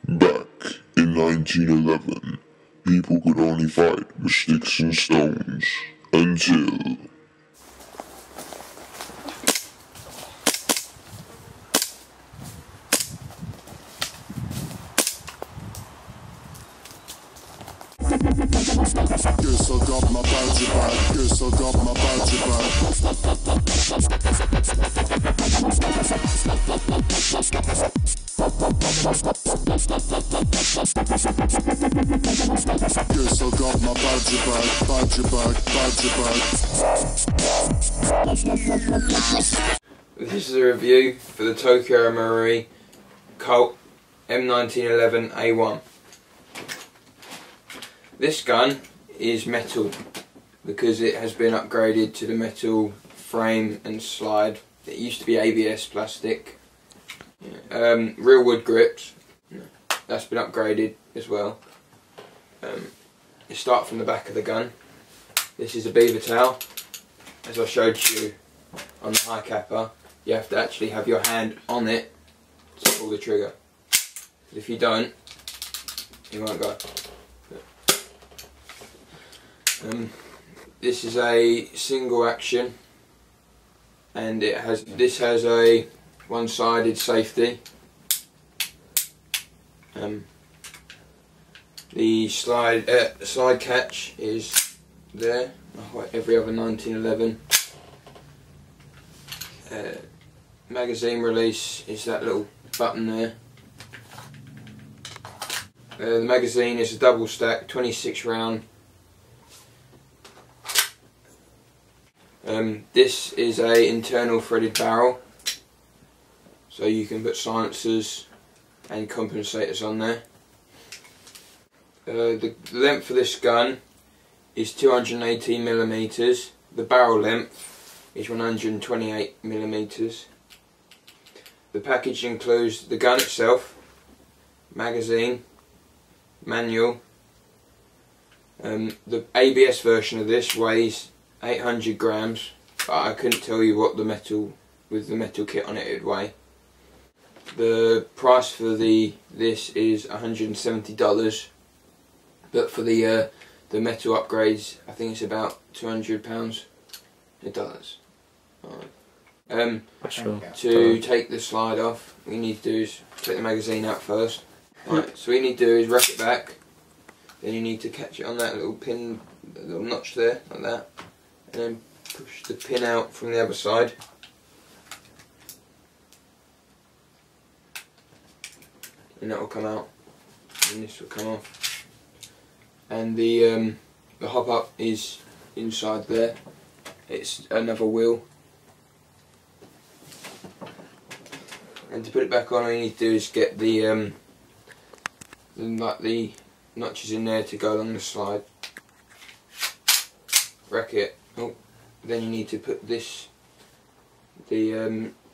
Back in 1911, people could only fight with sticks and stones until... Guess I got my badge back, guess I got my badge back. Guess I got my badge back, badge back, badge back. This is a review for the Tokyo Marui Colt M1911A1. This gun is metal because it has been upgraded to the metal frame and slide. It used to be ABS plastic. Real wood grips, that's been upgraded as well. You start from the back of the gun. This is a beaver tail. As I showed you on the high capper, you have to actually have your hand on it to pull the trigger. If you don't, you won't go. This is a single action, and this has a one-sided safety. The slide catch is there, like every other 1911. Magazine release is that little button there. The magazine is a double stack, 26 round. This is a internal threaded barrel, so you can put silencers and compensators on there. The length of this gun is 218mm. The barrel length is 128mm. The package includes the gun itself, magazine, manual. The ABS version of this weighs 800 grams, but I couldn't tell you what the metal, with the metal kit on it, would weigh. The price for this is $170, but for the metal upgrades, I think it's about £200 in dollars. Right. To take the slide off, what you need to do is take the magazine out first. Right, so what you need to do is rack it back, then you need to catch it on that little pin, that little notch there, like that, and then push the pin out from the other side. And that will come out, and this will come off. And the hop up is inside there. It's another wheel. And to put it back on, all you need to do is get the notches in there to go along the slide. Rack it. Oh, then you need to put the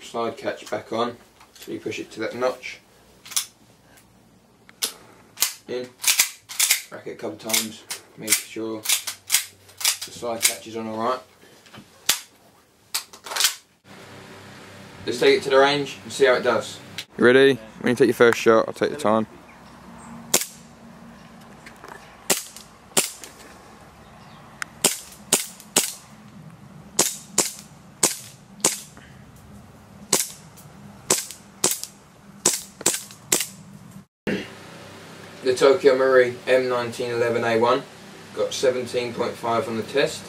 slide catch back on. So you push it to that notch. In. Rack it a couple of times, make sure the slide catch is on alright. Let's take it to the range and see how it does. You ready? When you take your first shot, I'll take the time. The Tokyo Marui M1911A1 got 17.5 on the test,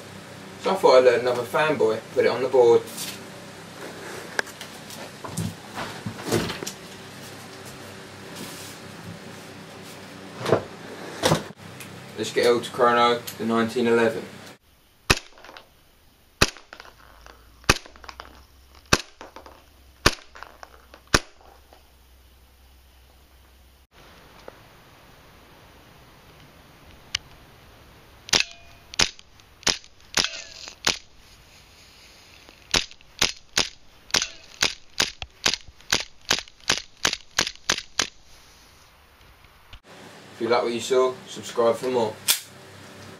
so I thought I'd let another fanboy put it on the board. Let's get held to chrono the 1911. If you like what you saw, subscribe for more.